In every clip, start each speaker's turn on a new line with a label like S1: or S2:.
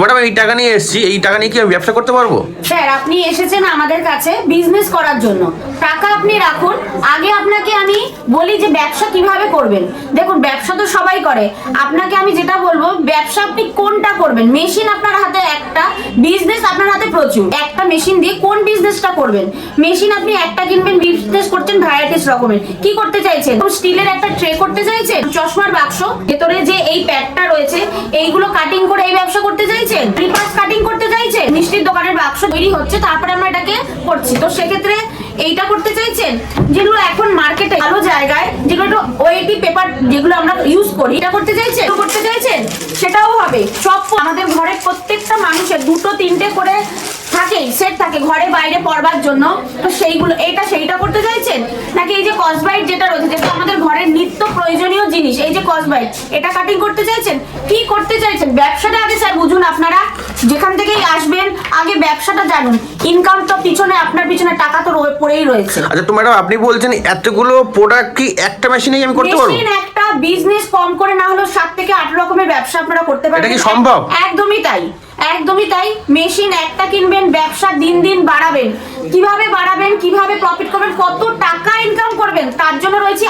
S1: Madam এই টাকা নিয়ে এসেছি, এই টাকা নিয়ে কি আমি ব্যবসা করতে পারবো?
S2: স্যার আপনি এসেছেন আমাদের কাছে বিজনেস করার জন্য, টাকা আপনি রাখুন। আগে আপনাকে আমি বলি যে ব্যবসা কিভাবে করবেন। দেখুন ব্যবসা তো সবাই করে, আপনাকে আমি যেটা বলবো ব্যবসা আপনি কোনটা করবেন। মেশিন আপনার হাতে একটা, বিজনেস আপনার হাতে প্রচুর। একটা মেশিন দিয়ে কোন বিজনেসটা করবেন? মেশিন আপনি একটা কিনবেন, বিজনেস করছেন ভ্যারাইটিস রকমের। কি করতে চাইছেন? স্টিলের একটা ট্রে করতে চাইছেন, চশমার বাক্স ভেতরে যে এই প্যাডটা রয়েছে এইগুলো কাটিং করে এই ব্যবসা করতে চাইছেন, রিপাস কাটিং করতে চাইছেন, মিষ্টির দোকানের বাক্স তৈরি হচ্ছে তারপরে আমরা এটাকে করছি, তো সেক্ষেত্রে এইটা করতে চাইছেন। যেগুলো এখন মার্কেটে ভালো জায়গায়, যেগুলো একটু ওয়েটি পেপার যেগুলো আমরা ইউজ করি, এটা করতে চাইছেন, সেটাও হবে। সব আমাদের ঘরের প্রত্যেকটা মানুষের দুটো তিনটে করে থাকে, সেট থাকে ঘরে বাইরে পড়বার জন্য, তো সেইগুলো সেইটা করতে চাইছেন। নাকি এই যে কসবাইট যেটা রয়েছে, যেটা আমাদের ঘরের নিত্য প্রয়োজনীয় জিনিস, এই যে কসবাইট এটা কাটিং করতে চাইছেন, কি করতে চাইছেন? ব্যবসাটা আগে স্যার বুঝুন। আপনারা যেখান থেকেই আসবেন আগে ব্যবসাটা জানুন। ইনকাম তো পিছনে, আপনার পিছনে টাকা তো পড়েই রয়েছে।
S1: আচ্ছা তো ম্যাডাম আপনি বলছেন এতগুলো প্রোডাক্ট কি একটা মেশিনেই আমি করতে পারবো?
S2: মেশিন একটা, বিজনেস কম করে না হলেও 7 থেকে 8 রকমের ব্যবসা আপনারা করতে পারবেন।
S1: এটা কি সম্ভব?
S2: একদমই তাই, একদমই তাই। মেশিন একটা কিনবেন, ব্যবসা দিন দিন বাড়াবেন। কিভাবে বাড়াবেন, কিভাবে প্রফিট করবেন, কত টাকা ইনকাম করবেন, তার জন্য রয়েছি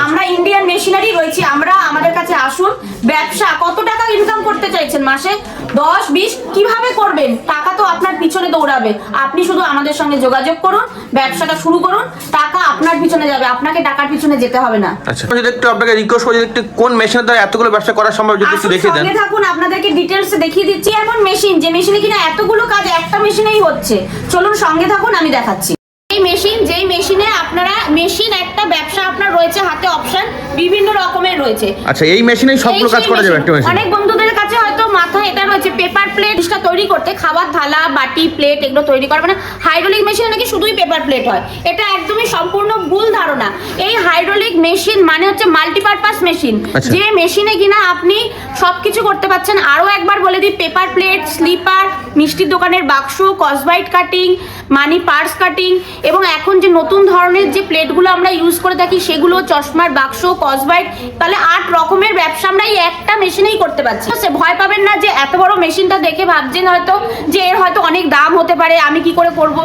S2: আমরা ইন্ডিয়ান মেশিনারি রয়েছি আমরা। আমাদের কাছে আসুন। ব্যবসা কত টাকা ইনকাম করতে চাইছেন মাসে? 10-20 কিভাবে করবেন? টাকা তো আপনার পিছনে দৌড়াবে। আপনি শুধু আমাদের সঙ্গে যোগাযোগ করুন, ব্যবসাটা শুরু করুন, টাকা আপনার পিছনে যাবে, আপনাকে টাকার পিছনে যেতে হবে না।
S1: আচ্ছা যদি একটু আপনাকে রিকোয়েস্ট করি, একটু কোন মেশিনের দ্বারা এতগুলো ব্যবসা করা সম্ভব যদি একটু দেখিয়ে দেন।
S2: সঙ্গে থাকুন, আপনাদেরকে ডিটেইলস দেখিয়ে দিচ্ছি। এমন মেশিন যে মেশিনে কিনা এতগুলো কাজ একটা মেশিনেই হচ্ছে। চলুন সঙ্গে থাকুন, আমি দেখাচ্ছি। এই মেশিন, যেই মেশিনে আপনারা মেশিন একটা ব্যবসা আপনার রয়েছে হাতে, অপশন বিভিন্ন রকমের রয়েছে।
S1: আচ্ছা এই মেশিনেই সবগুলো কাজ করা যাবে একটা মেশিন?
S2: অনেক বন্ধুদের কাছে হয়তো মাথায় এটা রয়েছে পেপার প্লেটটা তৈরি করতে, খাবার থালা বাটি প্লেট এগুলো তৈরি করা, মানে হাইড্রোলিক মেশিনে নাকি শুধুই পেপার প্লেট হয়। এটা একদমই সম্পূর্ণ ভুল ধারণা। এই হাইড্রোলিক মেশিন মানে হচ্ছে মাল্টিপারপাস মেশিন, যে মেশিনে কিনা আপনি সবকিছু করতে পারছেন। আরো একবার বলে দিই, পেপার প্লেট, স্লিপার, মিষ্টির দোকানের বাক্স, কসবাইট কাটিং, মানি পার্স কাটিং, এবং এখন যে নতুন ধরনের যে প্লেটগুলো আমরা ইউজ করে থাকি সেগুলো, চশমার বাক্স, কসবাইট, তাহলে 8 রকমের ব্যবসা আমরা এই একটা মেশিনেই করতে পারছি। ভয় পাবেন না যে এত বড় মেশিনটা দেখে ভাবছেন হয়তো যে এর হয়তো অনেক দাম হতে পারে, আমি কি করে করব।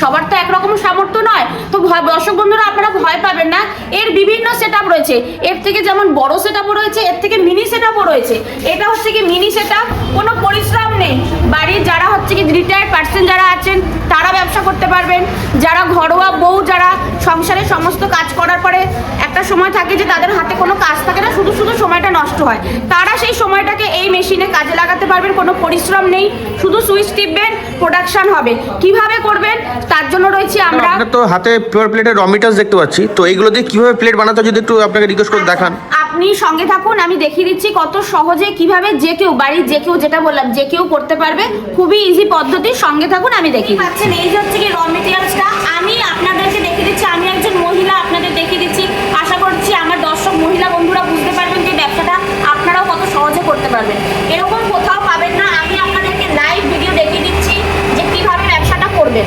S2: সবার তো একরকম সামর্থ্য নয়। তো দর্শক বন্ধুরা আপনারা ভয় পাবেন না, এর বিভিন্ন সেটআপ রয়েছে। এর থেকে যেমন বড় সেটআপও রয়েছে, এর থেকে মিনি সেটআপও রয়েছে। এটা হচ্ছে কি মিনি সেটআপ, কোনো পরিশ্রম নেই। বাড়ির যারা হচ্ছে কি রিটায়ার্ড পার্সন যারা আছেন তারা ব্যবসা করতে পারবেন। যারা ঘরোয়া বউ, যারা সংসারের সমস্ত কাজ করার পরে একটা সময় থাকে যে তাদের হাতে কোনো কাজ থাকে না, শুধু শুধু সময়টা নষ্ট হয়, তারা সেই সময়টাকে এই মেশিনে কাজে লাগাতে পারবেন। কোনো পরিশ্রম নেই, শুধু সুইচ টিপবেন, প্রোডাকশন হবে। কিভাবে করবেন তার জন্য রয়েছে আমরা।
S1: আপনারা তো হাতে পেপার প্লেটের র মিটার দেখতে পাচ্ছি, তো এইগুলো দিয়ে কিভাবে প্লেট বানাতে যদি একটু আপনাকে রিকোয়েস্ট করে দেখান।
S2: আপনি সঙ্গে থাকুন, আমি দেখিয়ে দিচ্ছি কত সহজে কিভাবে যে কেউ, বাড়ির যে কেউ, যেটা বললাম যে কেউ করতে পারবে। খুবই ইজি পদ্ধতি, সঙ্গে থাকুন আমি দেখিয়ে পাচ্ছেন। এই যে হচ্ছে কি র মেটেরিয়ালসটা আমি আপনাদেরকে দেখিয়ে দিচ্ছি। আমি একজন মহিলা, আপনাদের দেখিয়ে দিচ্ছি। আশা করছি আমার দর্শক মহিলা বন্ধুরা বুঝতে পারবেন যে ব্যবসাটা আপনারাও কত সহজে করতে পারবেন। এরকম কোথাও পাবেন না। আমি আপনাদেরকে লাইভ ভিডিও দেখিয়ে দিচ্ছি যে কিভাবে ব্যবসাটা করবেন।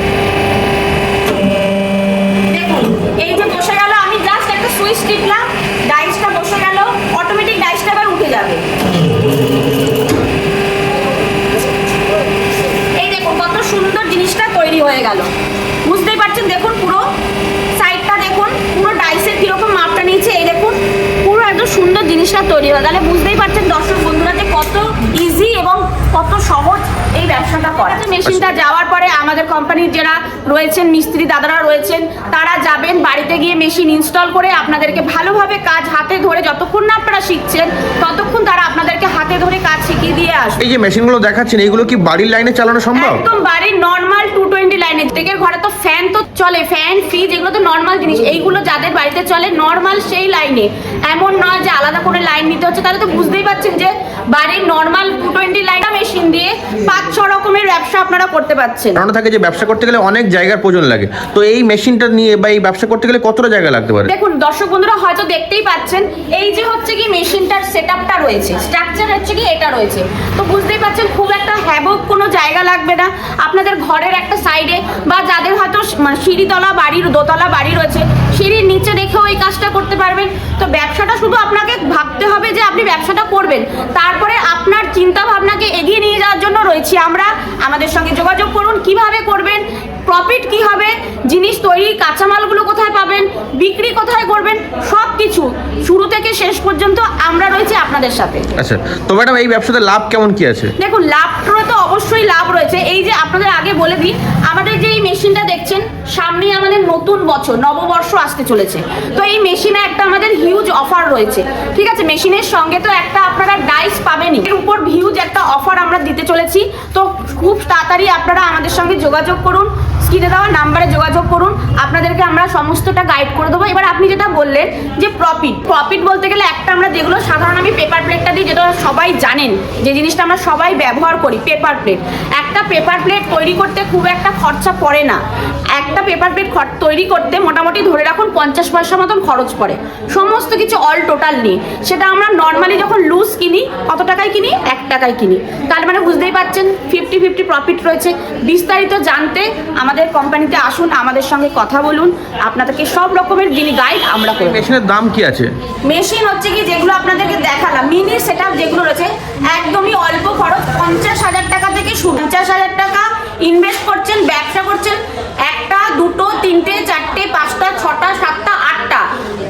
S2: দেখুন এই যে বসে গেল, আমি জাস্ট একটা সুইচ টিপলাম, ডাইসটা বসে গেল, অটোমেটিক ডাইসটা এবার উঠে যাবে। এই দেখুন কত সুন্দর জিনিসটা তৈরি হয়ে গেল, বুঝতেই পারছেন। দেখুন পুরো সাইডটা দেখুন, পুরো ডাইসের কিরকম মাপটা নিয়েছে, এই দেখুন পুরো একদম সুন্দর জিনিসটা তৈরি হয়। তাহলে বুঝতেই পারছেন দর্শক বন্ধুরা যে কত ইজি এবং কত সহজ এই ব্যবসাটা করা। মেশিনটা যাওয়ার পরে আমাদের কোম্পানির যারা রয়েছেন মিস্ত্রি দাদারা রয়েছেন, তারা যাবেন বাড়িতে গিয়ে মেশিন ইনস্টল করে আপনাদেরকে ভালোভাবে কাজ হাতে ধরে, যতক্ষণ না আপনারা শিখছেন ততক্ষণ তারা আপনাদেরকে হাতে ধরে কাজ শিখিয়ে দিয়ে আসবে।
S1: এই যে মেশিনগুলো দেখাচ্ছেন এইগুলো কি বাড়ির লাইনে চালানো সম্ভব?
S2: একদম বাড়ির নরমাল 220 লাইনে। থেকে ঘরে তো ফ্যান তো চলে, ফ্যান ফ্রিজ এগুলো তো নরমাল জিনিস। এইগুলো যাদের বাড়িতে চলে নরমাল সেই লাইনে, এমন নয় যে আলাদা করে লাইন নিতে হচ্ছে। তাহলে তো বুঝতেই পারছেন যে বাড়ির নরমাল 220 লাইন মেশিন দিয়ে 5-6 রকমের ব্যবসা আপনারা করতে পারছেন।
S1: কারণ থাকে যে ব্যবসা করতে গেলে অনেক জায়গার প্রয়োজন লাগে, তো এই মেশিনটা নিয়ে বা এই ব্যবসা করতে গেলে কতটা জায়গা লাগতে পারে?
S2: দেখুন দর্শক বন্ধুরা হয়তো দেখতেই পাচ্ছেন, এই যে হচ্ছে কি মেশিনটার সেটআপটা রয়েছে, স্ট্রাকচার হচ্ছে কি এটা রয়েছে, তো বুঝতেই পারছেন খুব একটা হ্যাবক কোনো জায়গা জায়গা লাগবে না, আপনাদের ঘরের একটা সাইডে বা যাদের হয়তো সিঁড়িতলা বাড়ির দোতলা বাড়ি রয়েছে সিঁড়ির নিচে রেখেও এই কাজটা করতে পারবেন। তো ব্যবসাটা শুধু আপনাকে ভাবতে হবে যে আপনি ব্যবসাটা করবেন, তারপরে আপনার চিন্তা ভাবনাকে এগিয়ে নিয়ে যাওয়ার জন্য রয়েছি আমরা। আমাদের সঙ্গে যোগাযোগ করুন, কিভাবে করবেন, প্রফিট কি হবে, জিনিস তৈরি কাঁচামালগুলো কোথায় পাবেন, বিক্রি কোথায় করবেন, সব কিছু শুরু থেকে শেষ পর্যন্ত আমরা রয়েছি আপনাদের সাথে।
S1: আচ্ছা, তো ম্যাডাম এই ব্যবসাতে লাভ কেমন কি আছে?
S2: দেখুন, লাভটা তো অবশ্যই লাভ রয়েছে। এই যে আপনাদের আগে বলে দিই, আমাদের যে এই মেশিনটা দেখছেন সামনে আমাদের নতুন বছর নববর্ষ আসতে চলেছে, তো এই মেশিনে একটা আমাদের হিউজ অফার রয়েছে। ঠিক আছে, মেশিনের সঙ্গে তো একটা আপনারা ডাইস পাবেনই, এর উপর হিউজ একটা অফার আমরা দিতে চলেছি। তো খুব তাড়াতাড়ি আপনারা আমাদের সঙ্গে যোগাযোগ করুন, স্ক্রিনে দেওয়া নাম্বারে যোগাযোগ করুন, আপনাদেরকে আমরা সমস্তটা গাইড করে দেবো। এবার আপনি যেটা বললেন যে প্রফিট বলতে গেলে একটা আমরা যেগুলো সাধারণ আমি পেপার প্লেটটা দিই, যেটা সবাই জানেন, যে জিনিসটা আমরা সবাই ব্যবহার করি, পেপার প্লেট। একটা পেপার প্লেট তৈরি করতে খুব একটা খরচা পড়ে না। একটা পেপার প্লেট তৈরি করতে মোটামুটি ধরে রাখুন 50 পয়সা মতন খরচ পড়ে, সমস্ত কিছু অল টোটাল নিয়ে। সেটা আমরা নর্মালি যখন লুজ কিনি কত টাকায় কিনি, 1 টাকায় কিনি। তার মানে বুঝতেই পারছেন 50-50 প্রফিট রয়েছে। বিস্তারিত জানতে আমাদের কোম্পানিতে আসুন, আমাদের সঙ্গে কথা বলুন, আপনাদেরকে সব রকমের গাইড আমরা করব।
S1: মেশিনের দাম কি আছে?
S2: মেশিন হচ্ছে কি, যেগুলো আপনাদেরকে দেখালাম মিনি সেটআপ যেগুলো রয়েছে, একদমই অল্প খরচ, 50,000 টাকা থেকে শুরু। 50,000 টাকা ইনভেস্ট করছেন, ব্যবসা করছেন, 1টা 2টো 3টে 4টে 5টা 6টা 7টা 8টা,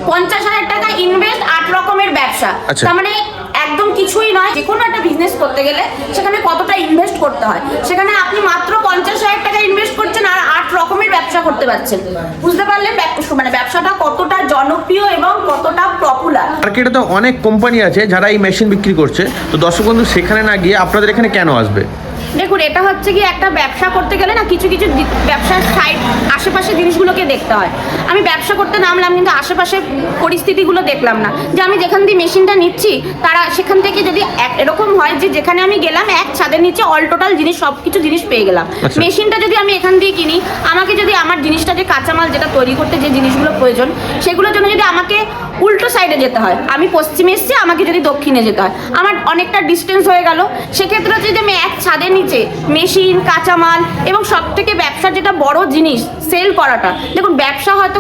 S2: 50,000 টাকা ইনভেস্ট, 8 রকমের ব্যবসা। তার মানে একদম কিছুই নয়। যে কোনো একটা বিজনেস করতে গেলে সেখানে কতটা ইনভেস্ট করতে হয়, সেখানে আপনি মাত্র 50,000 টাকা ইনভেস্ট করছেন আর 8 রকমের ব্যবসা করতে পারছেন। বুঝতে পারলেন মানে ব্যবসাটা কতটা জনপ্রিয় এবং কতটা পপুলার।
S1: মার্কেটে তো অনেক কোম্পানি আছে যারা এই মেশিন বিক্রি করছে, তো দর্শক বন্ধু সেখানে না গিয়ে আপনাদের এখানে কেন আসবে?
S2: দেখুন, এটা হচ্ছে কি, একটা ব্যবসা করতে গেলে না কিছু কিছু ব্যবসার সাইড আশেপাশে জিনিসগুলোকে দেখতে হয়। আমি ব্যবসা করতে নামলাম কিন্তু আশেপাশে পরিস্থিতিগুলো দেখলাম না, যে আমি যেখান দিয়ে মেশিনটা নিচ্ছি তারা সেখান থেকে যদি এরকম হয় যে যেখানে আমি গেলাম এক ছাদের নিচে অল টোটাল জিনিস সব কিছু জিনিস পেয়ে গেলাম। মেশিনটা যদি আমি এখান দিয়ে কিনি, আমাকে যদি আমার জিনিসটা যে কাঁচামাল যেটা তৈরি করতে যে জিনিসগুলো প্রয়োজন সেগুলোর জন্য যদি আমাকে উল্টো সাইডে যেতে হয়, আমি পশ্চিমে এসছি, আমাকে যদি দক্ষিণে যেতে হয়, আমার অনেকটা ডিস্টেন্স হয়ে গেল। সেক্ষেত্রে যদি আমি এক ছাদের নিচে মেশিন কাঁচামাল এবং সব থেকে ব্যবসার যেটা বড় জিনিস সেল করাটা, দেখুন ব্যবসা হয়তো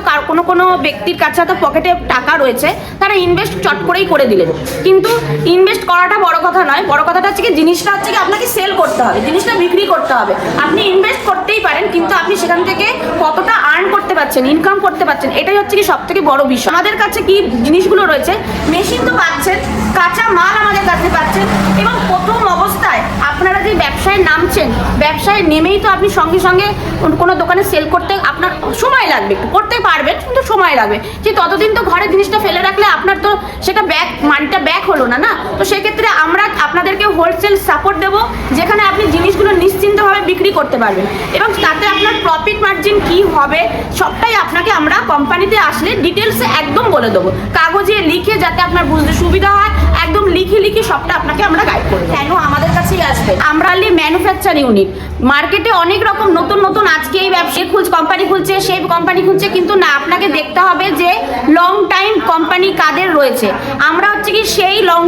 S2: কোনো ব্যক্তির কাছে হয়তো পকেটে টাকা রয়েছে, তারা ইনভেস্ট চট করেই করে দিলেন, কিন্তু ইনভেস্ট করাটা বড় কথা নয়। বড় কথাটা হচ্ছে কি, জিনিসটা হচ্ছে কি আপনাকে সেল করতে হবে, জিনিসটা বিক্রি করতে হবে। আপনি ইনভেস্ট করতেই পারেন, কিন্তু আপনি সেখান থেকে কতটা আর্ন করতে পারছেন, ইনকাম করতে পারছেন, এটাই হচ্ছে কি সব থেকে বড় বিষয়। আমাদের কাছে কি জিনিসগুলো রয়েছে, মেশিন তো পাচ্ছেন, কাঁচা মাল আমাদের কাছে পাচ্ছেন, এবং প্রথম অবস্থায় আপনারা যে ব্যবসায় নামছেন, ব্যবসায় নেমেই তো আপনি সঙ্গে সঙ্গে কোনো দোকানে সেল করতে আপনার সময় লাগবে, একটু করতে পারবেন কিন্তু সময় লাগবে, যে ততদিন তো ঘরে জিনিসটা ফেলে রাখলে আপনার তো সেটা মানিটা ব্যাক হলো না না। তো সেক্ষেত্রে আমরা আপনাদেরকে হোলসেল সাপোর্ট দেবো, যেখানে আপনি জিনিসগুলো নিশ্চিন্তভাবে বিক্রি করতে পারবেন, এবং তাতে আপনার প্রফিট মার্জিন কি হবে সবটাই আপনাকে আমরা কোম্পানিতে আসলে ডিটেলসে একদম বলে দেবো, কাগজে লিখে, যাতে আপনার বুঝতে সুবিধা হয়, একদম লিখে সবটা আপনাকে আমরা গাইড করবো। কেন আমাদের কাছেই আসবে? আমরা ম্যানুফ্যাকচার ইউনিট, মার্কেটে অনেক রকম নতুন আজকে এই ব্যবসায়ী কোম্পানি খুলছে, সেই কোম্পানি খুলছে, কিন্তু না, আপনাকে দেখতে হবে যে লং টাইম কোম্পানি কাদের রয়েছে। আমরা হচ্ছে কি সেই লং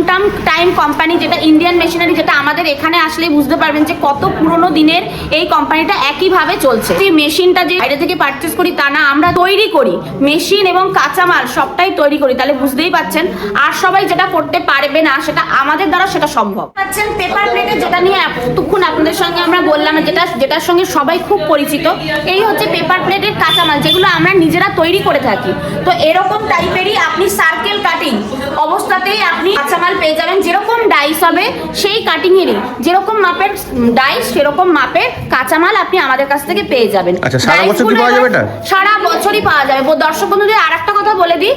S2: টাইম কোম্পানি, যেটা ইন্ডিয়ান মেশিনারি, যেটা আমাদের এখানে আসলে বুঝতে পারবেন যে কত পুরনো দিনের এই কোম্পানিটা একইভাবে চলছে। এই মেশিনটা যে বাইরে থেকে পারচেস করি তা না, আমরা তৈরি করি মেশিন এবং কাঁচামাল সবটাই তৈরি করি। তাহলে বুঝতেই পাচ্ছেন, আর সবাই যেটা করতে পারবে না সেটা আমাদের দ্বারা সেটা সম্ভব। পাচ্ছেন পেপার প্লেটে, যেটা নিয়ে এতক্ষণ আপনাদের সঙ্গে আমরা বললাম, যেটার সঙ্গে সবাই খুব পরিচিত, এই হচ্ছে পেপার প্লেটের কাঁচামাল, যেগুলো আমরা নিজেরা তৈরি করে থাকি। তো এরকম টাইপেরই আপনি সার্কেল কাটিং অবস্থাতেই আপনি কাঁচামাল পেয়ে যাবেন, যেরকম ডাইস হবে সেই কাটিংয়েরই, যেরকম মাপের ডাইস সেরকম মাপের কাঁচামাল আপনি আমাদের কাছ থেকে পেয়ে যাবেন।
S1: আচ্ছা, সারা বছর কি পাওয়া যাবে এটা?
S2: সারা বছরই পাওয়া যাবে। দর্শক বন্ধুদের আর একটা কথা বলে দিই,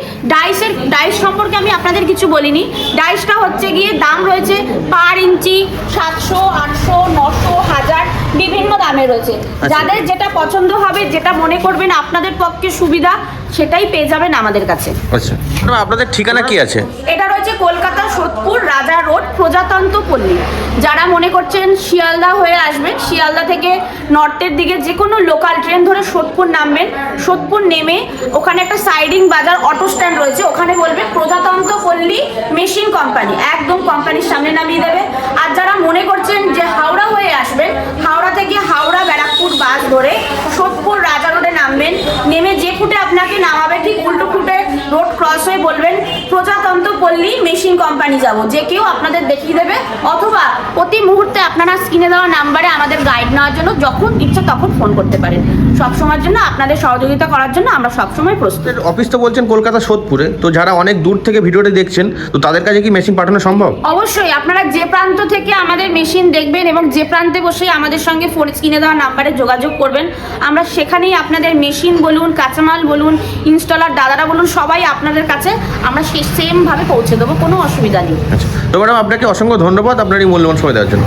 S2: ডাইস সম্পর্কে আমি আপনাদের কিছু বলিনি। ডাইসটা হচ্ছে গিয়ে দাম রয়েছে পার ইঞ্চি 700, 800, 900, 1000, বিভিন্ন দামে রয়েছে। যাদের যেটা পছন্দ হবে, যেটা মনে করবেন আপনাদের পক্ষে সুবিধা, সেটাই পেয়ে যাবেন আমাদের কাছে।
S1: আচ্ছা, আপনাদের ঠিকানা কি আছে?
S2: এটা রয়েছে কলকাতা সোদপুর রাজা রোড, প্রজাতন্ত্র পল্লী। যারা মনে করছেন শিয়ালদা হয়ে আসবেন, শিয়ালদা থেকে নর্থের দিকে যে কোনো লোকাল ট্রেন ধরে সোদপুর নামবেন, সোদপুর নেমে ওখানে একটা সাইডিং বাজার অটো স্ট্যান্ড রয়েছে, ওখানে বলবেন প্রজাতন্ত্র পল্লী মেশিন কোম্পানি, একদম কোম্পানির সামনে নামিয়ে দেবে। আর যারা মনে করছেন যে হাওড়া হয়ে আসবেন, হাওড়া বাস ধরে সোদপুর রাজা রোডে নামবেন, নেমে যে ফুটে আপনাকে নামাবে ঠিক উল্টো ফুটে রোড ক্রস হয়ে বলবেন প্রজাতন্ত্র পল্লী মেশিন কোম্পানি যাব, যে কেউ আপনাদের দেখিয়ে দেবে, অথবা প্রতি মুহূর্তে আপনারা স্ক্রিনে দেওয়া নাম্বারে আমাদের গাইড নেওয়ার জন্য যখন ইচ্ছা তখন ফোন করতে পারেন। সবসময়ের জন্য আপনাদের সহযোগিতা করার জন্য আমরা সবসময় প্রস্তুত।
S1: অফিস তো বলছেন কলকাতা সোদপুরে, তো যারা অনেক দূর থেকে ভিডিওটি দেখছেন তো তাদের কাছে কি মেশিন পাঠানো সম্ভব?
S2: অবশ্যই, আপনারা যে প্রান্ত থেকে আমাদের মেশিন দেখবেন এবং যে প্রান্তে বসে আমাদের সঙ্গে ফোন স্ক্রিনে দেওয়া নাম্বারে যোগাযোগ করবেন, আমরা সেখানেই আপনাদের মেশিন বলুন, কাঁচামাল বলুন, ইনস্টলার দাদারা বলুন, সবাই আপনাদের কাছে আমরা সেমভাবে পৌঁছে দেবো, কোনো অসুবিধা নেই।
S1: আচ্ছা, তো ম্যাডাম আপনাকে অসংখ্য ধন্যবাদ আপনার এই মূল্যবান সময় দেওয়ার জন্য।